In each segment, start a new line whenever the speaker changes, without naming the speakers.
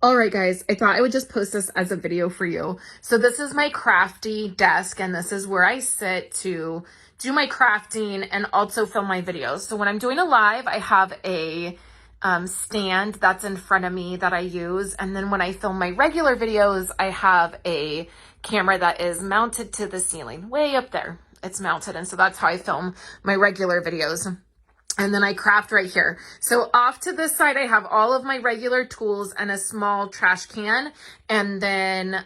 All right, guys, I thought I would just post this as a video for you. So this is my crafty desk, and this is where I sit to do my crafting and also film my videos. So when I'm doing a live, I have a stand that's in front of me that I use. And then when I film my regular videos, I have a camera that is mounted to the ceiling, way up there. It's mounted, and so that's how I film my regular videos. And then I craft right here. So off to this side, I have all of my regular tools and a small trash can. And then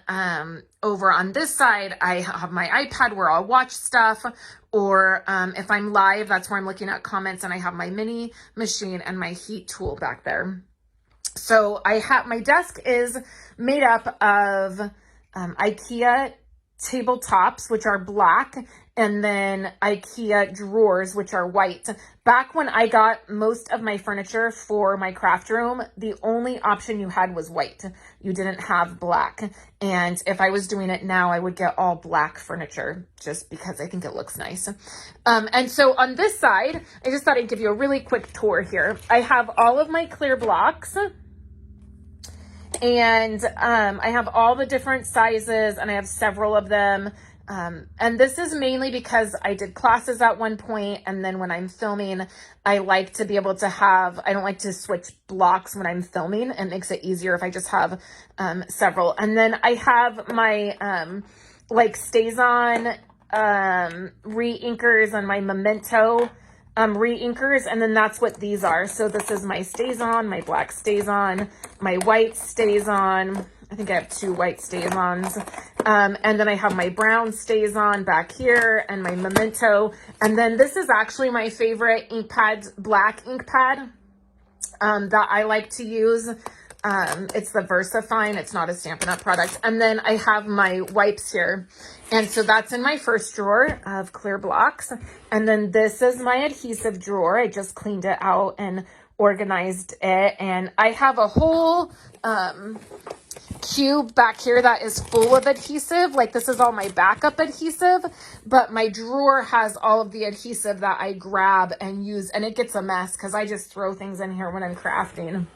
over on this side, I have my iPad where I'll watch stuff. Or if I'm live, that's where I'm looking at comments. And I have my mini machine and my heat tool back there. So I have, my desk is made up of IKEA tabletops, which are black, and then IKEA drawers, which are white. Back when I got most of my furniture for my craft room, the only option you had was white. You didn't have black. And if I was doing it now, I would get all black furniture just because I think it looks nice. And so on this side, I just thought I'd give you a really quick tour here. I have all of my clear blocks. And I have all the different sizes, and I have several of them. And this is mainly because I did classes at one point, and then when I'm filming, I like to be able to have, I don't like to switch blocks when I'm filming. It makes it easier if I just have several. And then I have my like stays on re-inkers and my memento re-inkers, and then that's what these are. So this is my stays on, my black stays on, my white stays on. I think I have 2 white stays ons. And then I have my brown stays on back here and my memento. And then this is actually my favorite ink pad, black ink pad that I like to use. It's the VersaFine. It's not a Stampin' Up! Product. And then I have my wipes here. And so that's in my first drawer of clear blocks. And then this is my adhesive drawer. I just cleaned it out and organized it. And I have a whole cube back here that is full of adhesive. Like, this is all my backup adhesive, but my drawer has all of the adhesive that I grab and use, and it gets a mess because I just throw things in here when I'm crafting.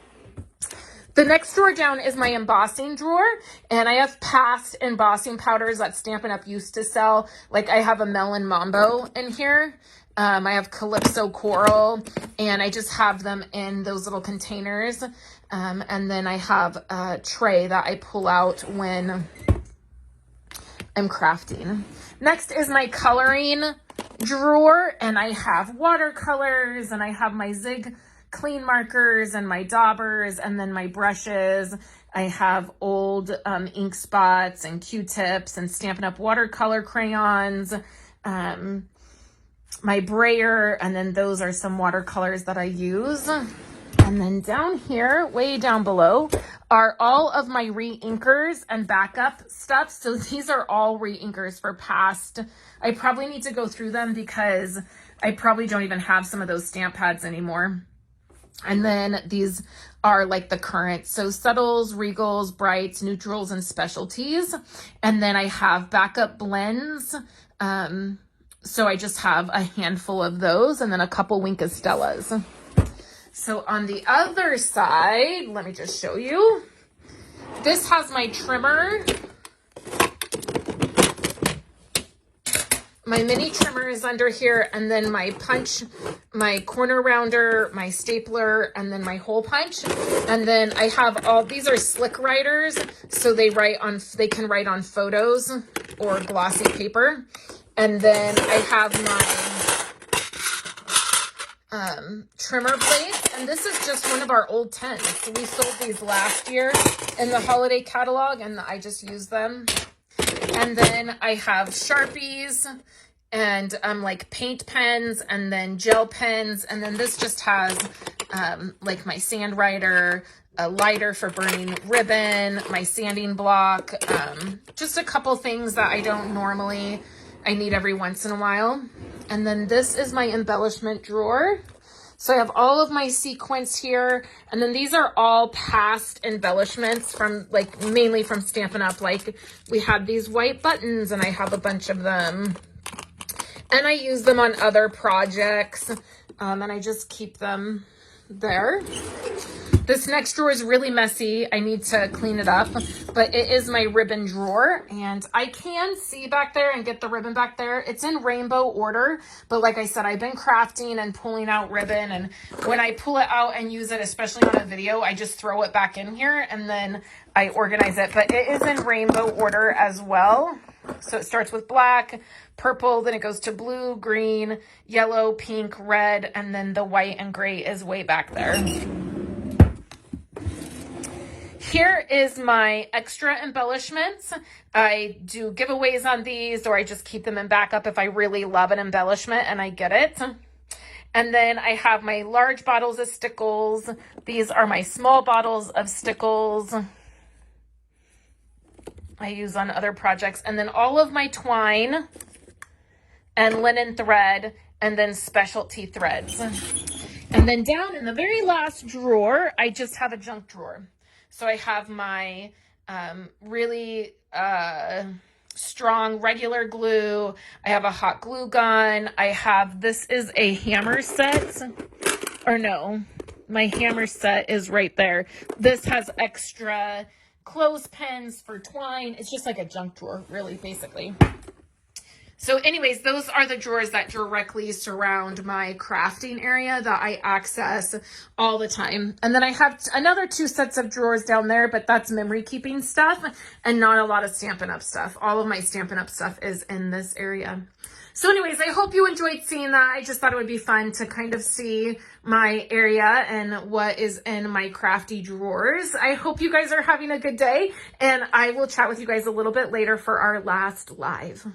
The next drawer down is my embossing drawer, and I have past embossing powders that Stampin' Up! Used to sell. Like, I have a Melon Mambo in here. I have Calypso Coral, and I just have them in those little containers. And then I have a tray that I pull out when I'm crafting. Next is my coloring drawer, and I have watercolors, and I have my Zig clean markers and my daubers, and then my brushes. I have old ink spots and Q-tips and Stampin' Up! Watercolor crayons, my brayer, and then those are some watercolors that I use. And then down here, way down below, are all of my re-inkers and backup stuff. So these are all re-inkers for past. I probably need to go through them because I probably don't even have some of those stamp pads anymore. And then these are like the current. So subtles, regals, brights, neutrals, and specialties. And then I have backup blends. So I just have a handful of those, and then a couple Wink of Stellas. So on the other side, let me just show you. This has my trimmer. My mini trimmer is under here, and then my punch, my corner rounder, my stapler, and then my hole punch. And then I have all, these are slick writers, so they can write on photos or glossy paper. And then I have my trimmer blades, and this is just one of our old 10s. So we sold these last year in the holiday catalog, and I just use them. And then I have Sharpies and like paint pens, and then gel pens. And then this just has like my sand writer, a lighter for burning ribbon, my sanding block, just a couple things that I don't normally, I need every once in a while. And then this is my embellishment drawer. So I have all of my sequins here, and then these are all past embellishments from, like, mainly from Stampin' Up! Like, we had these white buttons, and I have a bunch of them. And I use them on other projects, and I just keep them there. This next drawer is really messy. I need to clean it up, but it is my ribbon drawer, and I can see back there and get the ribbon back there. It's in rainbow order, but like I said, I've been crafting and pulling out ribbon, and when I pull it out and use it, especially on a video, I just throw it back in here and then I organize it, but it is in rainbow order as well. So it starts with black, purple, then it goes to blue, green, yellow, pink, red, and then the white and gray is way back there. Here is my extra embellishments. I do giveaways on these, or I just keep them in backup if I really love an embellishment and I get it. And then I have my large bottles of stickles. These are my small bottles of stickles I use on other projects. And then all of my twine and linen thread, and then specialty threads. And then down in the very last drawer, I just have a junk drawer. So I have my really strong regular glue. I have a hot glue gun. I have, this is a hammer set. Or no, my hammer set is right there. This has extra clothespins for twine. It's just like a junk drawer, really, basically. So anyways, those are the drawers that directly surround my crafting area that I access all the time. And then I have another 2 sets of drawers down there, but that's memory keeping stuff and not a lot of Stampin' Up stuff. All of my Stampin' Up stuff is in this area. So anyways, I hope you enjoyed seeing that. I just thought it would be fun to kind of see my area and what is in my crafty drawers. I hope you guys are having a good day, and I will chat with you guys a little bit later for our last live.